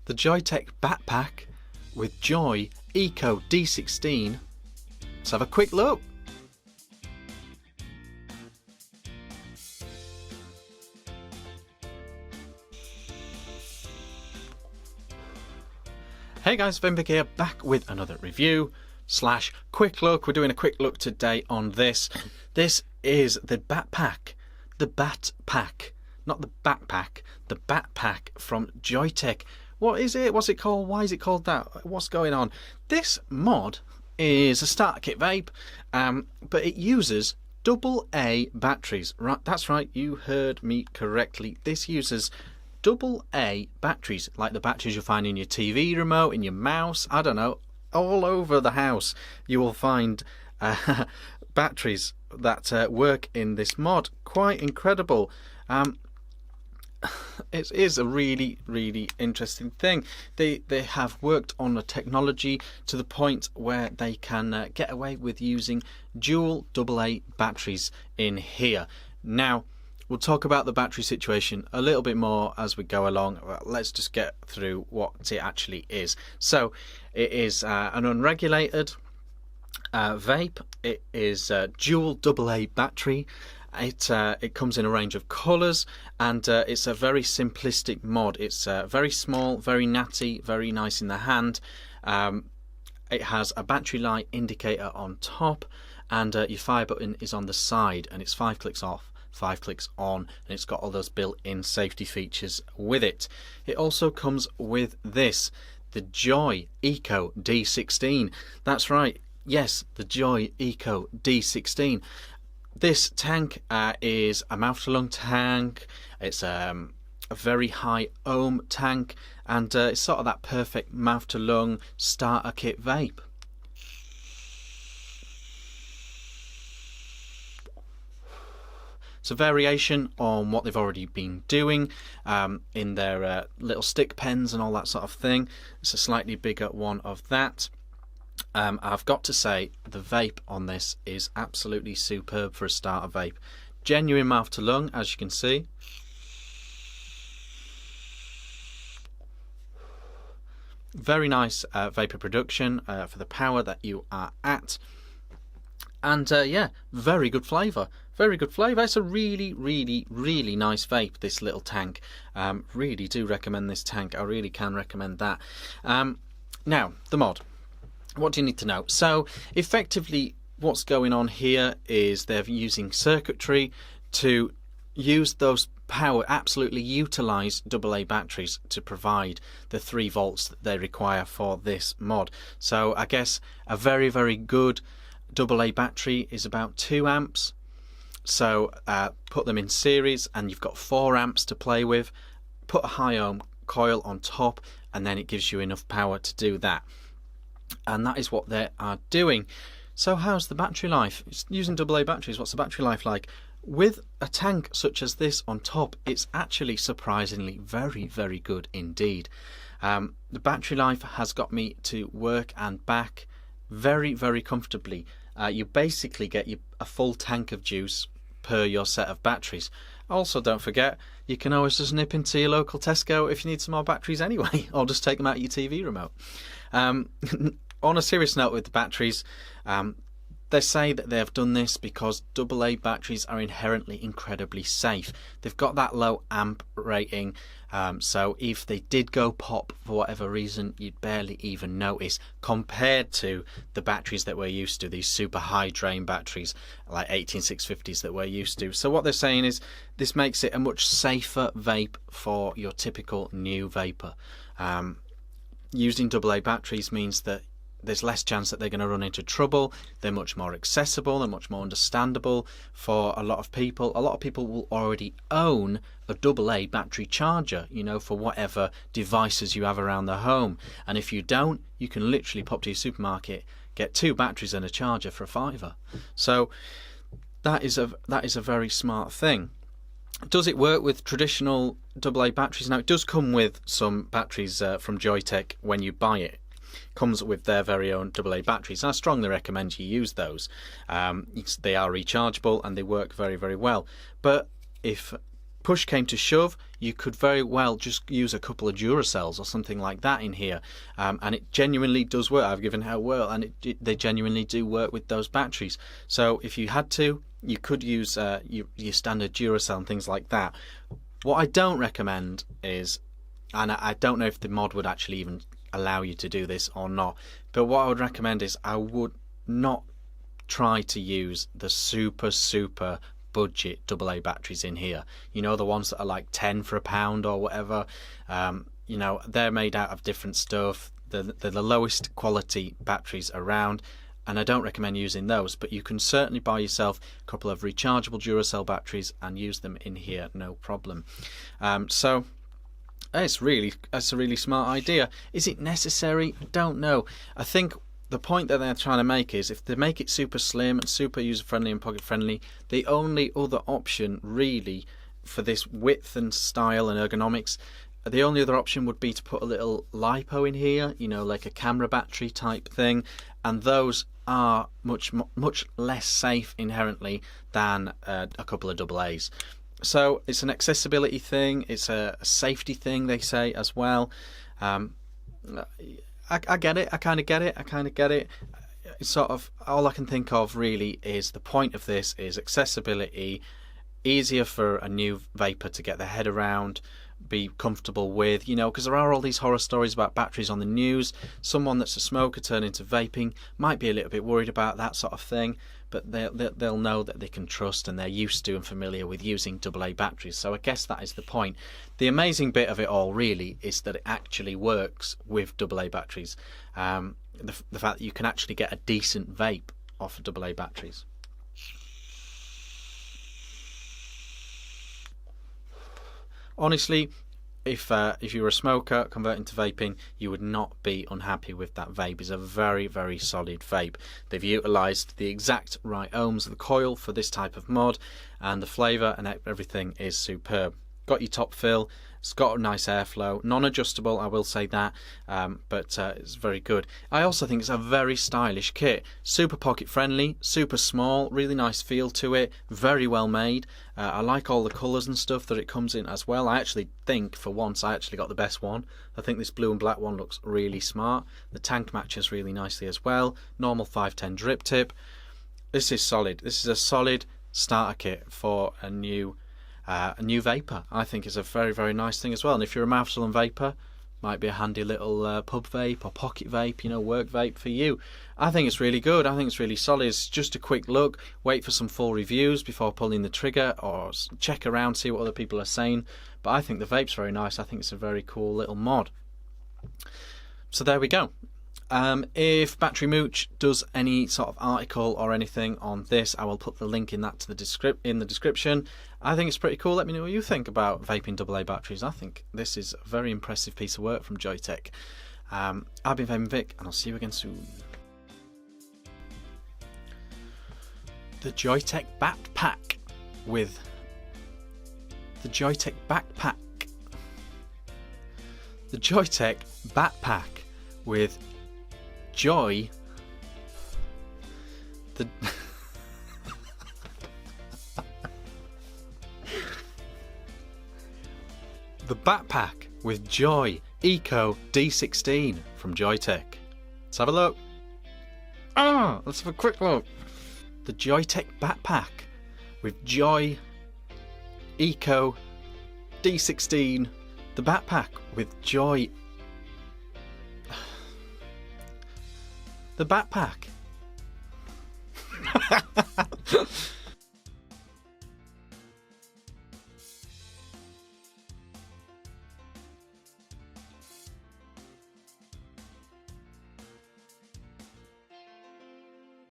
the Joyetech BATPACK with Joy Eco D16. Let's have a quick look. Hey guys, Vick here, back with another review slash quick look. We're doing a quick look today on this. This is the BATPACK, not the backpack, the BATPACK from Joyetech. What is it? What's it called? Why is it called that? What's going on? This mod is a starter kit vape, but it uses AA batteries. Right, that's right, you heard me correctly. This uses AA batteries, like the batteries you'll find in your TV remote, in your mouse, I don't know, all over the house you will find batteries that work in this mod. Quite incredible. It is a really interesting thing. They have worked on the technology to the point where they can get away with using dual AA batteries in here. Now, we'll talk about the battery situation a little bit more as we go along. Let's just get through what it actually is. So it is an unregulated vape. It is a dual AA battery. It comes in a range of colours, and it's a very simplistic mod. It's very small, very natty, very nice in the hand. It has a battery light indicator on top, and your fire button is on the side, and it's 5 clicks off, 5 clicks on, and it's got all those built-in safety features with it. It also comes with this, the Joy Eco D16. That's right, yes, the Joy Eco D16. This tank is a mouth-to-lung tank. It's a very high ohm tank, and it's sort of that perfect mouth-to-lung starter kit vape. It's a variation on what they've already been doing in their little stick pens and all that sort of thing. It's a slightly bigger one of that. I've got to say, the vape on this is absolutely superb for a starter vape. Genuine mouth to lung, as you can see. Very nice vapor production for the power that you are at. And yeah, very good flavour. Very good flavour. It's a really nice vape, this little tank. Really do recommend this tank. I really can recommend that. Now, the mod. What do you need to know? So, effectively, what's going on here is they're using circuitry to use those power, absolutely utilise AA batteries to provide the 3 volts that they require for this mod. So, I guess a very good AA battery is about 2 amps. So put them in series and you've got 4 amps to play with. Put a high ohm coil on top, and then it gives you enough power to do that. And that is what they are doing. So how's the battery life? It's using AA batteries. What's the battery life like? With a tank such as this on top, it's actually surprisingly very good indeed. The battery life has got me to work and back very comfortably. You basically get a full tank of juice per your set of batteries. Also, don't forget, you can always just nip into your local Tesco if you need some more batteries anyway, or just take them out of your TV remote. On a serious note with the batteries, they say that they have done this because AA batteries are inherently incredibly safe. They've got that low amp rating, so if they did go pop for whatever reason, you'd barely even notice, compared to the batteries that we're used to, these super high drain batteries like 18650s that we're used to. So what they're saying is this makes it a much safer vape for your typical new vapor. Using AA batteries means that there's less chance that they're going to run into trouble. They're much more accessible, they're much more understandable for a lot of people. A lot of people will already own a AA battery charger, you know, for whatever devices you have around the home. And if you don't, you can literally pop to your supermarket, get 2 batteries and a charger for £5. So that is a very smart thing. Does it work with traditional AA batteries? Now, it does come with some batteries from Joyetech when you buy it. Comes with their very own AA batteries, and I strongly recommend you use those. They are rechargeable and they work very well. But if push came to shove, you could very well just use a couple of Duracells or something like that in here, and it genuinely does work. I've given how well, and they genuinely do work with those batteries. So if you had to, you could use your standard Duracell and things like that. What I don't recommend is, and I don't know if the mod would actually even allow you to do this or not, but what I would recommend is I would not try to use the super budget AA batteries in here. You know, the ones that are like 10 for £1 or whatever. You know, they're made out of different stuff. They're the lowest quality batteries around, and I don't recommend using those, but you can certainly buy yourself a couple of rechargeable Duracell batteries and use them in here, no problem. So that's a really smart idea. Is it necessary? I don't know. I think the point that they're trying to make is, if they make it super slim and super user friendly and pocket friendly, the only other option really for this width and style and ergonomics, the only other option would be to put a little LiPo in here, you know, like a camera battery type thing, and those are much less safe inherently than a couple of AA's. So it's an accessibility thing, it's a safety thing, they say, as well. I get it, I kind of get it. It's sort of, all I can think of really is the point of this is accessibility, easier for a new vapor to get their head around, be comfortable with, you know, because there are all these horror stories about batteries on the news. Someone that's a smoker turning to vaping might be a little bit worried about that sort of thing, but they'll know that they can trust, and they're used to and familiar with using AA batteries. So I guess that is the point. The amazing bit of it all really is that it actually works with AA batteries. The fact that you can actually get a decent vape off of AA batteries. Honestly, if you were a smoker converting to vaping, you would not be unhappy with that vape. It's a very solid vape. They've utilised the exact right ohms of the coil for this type of mod, and the flavour and everything is superb. Got your top fill, it's got a nice airflow, non-adjustable, I will say that, but it's very good. I also think it's a very stylish kit, super pocket friendly, super small, really nice feel to it, very well made. I like all the colours and stuff that it comes in as well. I actually think, for once, I actually got the best one. I think this blue and black one looks really smart. The tank matches really nicely as well. Normal 510 drip tip. This is solid. This is a solid starter kit for a new vapor. I think it's a very nice thing as well. And if you're a mouthful and vapor, might be a handy little pub vape or pocket vape, you know, work vape for you. I think it's really good. I think it's really solid. It's just a quick look. Wait for some full reviews before pulling the trigger, or check around, see what other people are saying. But I think the vape's very nice. I think it's a very cool little mod. So there we go. If Battery Mooch does any sort of article or anything on this, I will put the link in that to the description. I think it's pretty cool. Let me know what you think about vaping AA batteries. I think this is a very impressive piece of work from Joyetech. I've been Vaping Vic, and I'll see you again soon. The Joyetech BATPACK with the Joyetech BATPACK. The Joyetech BATPACK with Joy. The the backpack with Joy Eco D16 from Joyetech. Let's have a look. Let's have a quick look. The Joyetech BATPACK with Joy Eco D16. The backpack with Joy. The backpack.